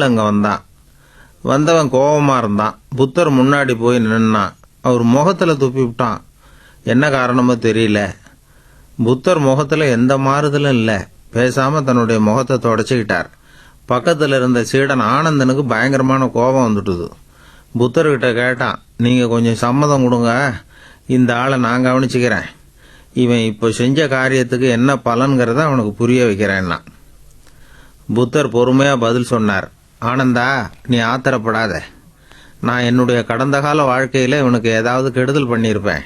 அங்க வந்தான். வந்தவன் கோபமா இருந்தான். புத்தர் முன்னாடி போய் நின்னான். அவர் முகத்துல துப்பி விட்டான். என்ன காரணமோ தெரியல. புத்தர் முகத்துல எந்த மாறுதலும் இல்ல. பேசாம தன்னுடைய முகத்தை தொடச்சுக்கிட்டார். பக்கத்துல இருந்த சீடன் ஆனந்தனுக்கு பயங்கரமான கோபம் வந்துட்டுது. புத்தர்கிட்ட கேட்டான், நீங்க கொஞ்சம் சம்மதம் கொடுங்க, இந்த ஆளை நான் கவனிச்சுக்கிறேன். இவன் இப்போ செஞ்ச காரியத்துக்கு என்ன பலன்கிறத அவனுக்கு புரிய வைக்கிறேன்னா. புத்தர் பொறுமையா பதில் சொன்னார். ஆனந்தா, நீ ஆத்திரப்படாத. நான் என்னுடைய கடந்த கால வாழ்க்கையில இவனுக்கு ஏதாவது கெடுதல் பண்ணியிருப்பேன்.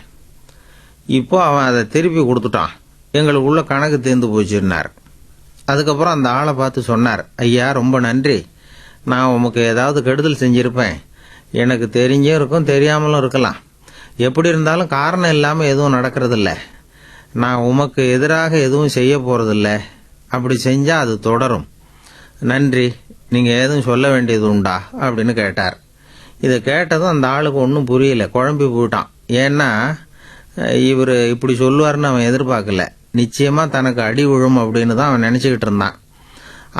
இப்போ அவன் அதை திருப்பி கொடுத்துட்டான். எங்களுக்குள்ள கணக்கு தீர்ந்து போச்சுன்னார். அதுக்கப்புறம் அந்த ஆளை பார்த்து சொன்னார், ஐயா ரொம்ப நன்றி. நான் உமக்கு ஏதாவது கெடுதல் செஞ்சிருப்பேன். எனக்கு தெரிஞ்சும் இருக்கும், தெரியாமலும் இருக்கலாம். எப்படி இருந்தாலும் காரணம் இல்லாமல் எதுவும் நடக்கிறதில்ல. நான் உமக்கு எதிராக எதுவும் செய்ய போறதில்ல. அப்படி செஞ்சா அது தொடரும். நன்றி. நீங்க ஏதும் சொல்ல வேண்டியது உண்டா அப்படின்னு கேட்டார். இதை கேட்டதும் அந்த ஆளுக்கு ஒன்றும் புரியல, குழம்பி போயிட்டான். ஏன்னா இவர் இப்படி சொல்லுவார்னு அவன் எதிர்பார்க்கல. நிச்சயமா தனக்கு அடி விழும் அப்படின்னு தான் அவன் நினைச்சுக்கிட்டு இருந்தான்.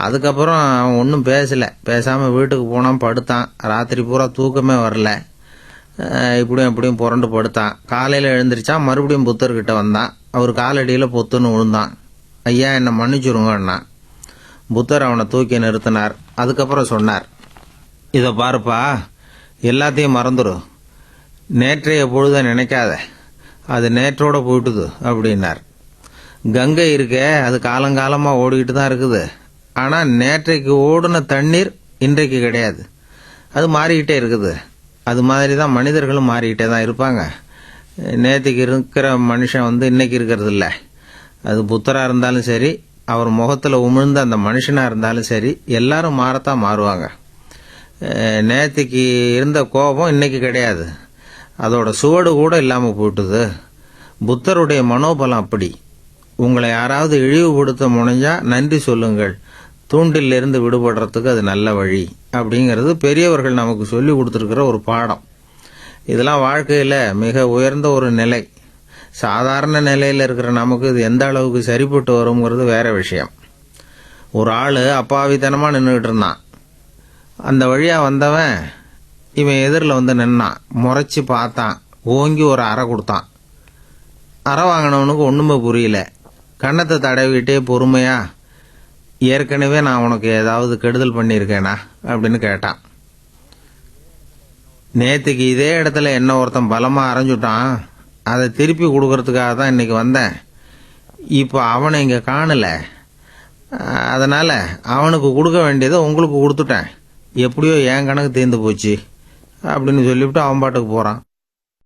அதுக்கப்புறம் அவன் ஒன்றும் பேசல. பேசாம வீட்டுக்கு போனான், படுத்தான். ராத்திரி பூரா தூக்கமே வரல. இப்படியும் இப்படியும் புரண்டு படுத்தான். காலையில எழுந்திரிச்சான். மறுபடியும் புத்தர்கிட்ட வந்தான். அவர் காலடியில பொத்துன்னு விழுந்தான். ஐயா, என்னை மன்னிச்சுருங்கன்னா. புத்தர் அவனை தூக்கி நிறுத்தினார். அதுக்கப்புறம் சொன்னார், இதை பாருப்பா, எல்லாத்தையும் மறந்துடு. நேற்றைய பொழுத நினைக்காத, அது நேற்றோட போயிட்டுது அப்படின்னார். கங்கை இருக்கே, அது காலங்காலமா ஓடிக்கிட்டு தான் இருக்குது. ஆனா நேற்றைக்கு ஓடின தண்ணீர் இன்றைக்கு கிடையாது. அது மாறிக்கிட்டே இருக்குது. அது மாதிரி தான் மனிதர்களும் மாறிக்கிட்டே தான் இருப்பாங்க. நேற்றுக்கு இருக்கிற மனுஷன் இன்னைக்கு இருக்கிறது இல்லை. அது புத்தரா இருந்தாலும் சரி, அவர் முகத்துல உமிழ்ந்த அந்த மனுஷனா இருந்தாலும் சரி, எல்லாரும் மாறத்தான் மாறுவாங்க. நேற்றுக்கு இருந்த கோபம் இன்னைக்கு கிடையாது. அதோட சுவடு கூட இல்லாம போயிட்டுது. புத்தருடைய மனோபலம் அப்படி. உங்களை யாராவது இழிவுபடுத்த முனைஞ்சா நன்றி சொல்லுங்கள். தூண்டில் இருந்து விடுபடுறதுக்கு அது நல்ல வழி அப்படிங்கிறது பெரியவர்கள் நமக்கு சொல்லி கொடுத்துருக்கிற ஒரு பாடம். இதெல்லாம் வாழ்க்கையில மிக உயர்ந்த ஒரு நிலை. சாதாரண நிலையில இருக்கிற நமக்கு இது எந்த அளவுக்கு சரிப்பட்டு வருங்கிறது வேற விஷயம். ஒரு ஆளு அப்பாவித்தனமா நின்றுகிட்டு இருந்தான். அந்த வழியா வந்தவன் இவன் எதிரில் நின்னான். முறைச்சு பார்த்தான். ஓங்கி ஒரு அறை கொடுத்தான். அறை வாங்கினவனுக்கு ஒண்ணுமே புரியல. கன்னத்தை தடவிட்டே பொறுமையா, ஏற்கனவே நான் உனக்கு ஏதாவது கெடுதல் பண்ணியிருக்கேனா அப்படின்னு கேட்டான். நேத்துக்கு இதே இடத்துல என்ன ஒருத்தன் பலமா அரைஞ்சுட்டான். அதை திருப்பி கொடுக்கறதுக்காக தான் இன்னைக்கு வந்தேன். இப்போ அவனை இங்க காணல. அதனால அவனுக்கு கொடுக்க வேண்டியதை உங்களுக்கு கொடுத்துட்டேன். எப்படியோ என் கணக்கு தீர்ந்து போச்சு அப்படின்னு சொல்லிவிட்டு அவன் பாட்டுக்கு போறான்.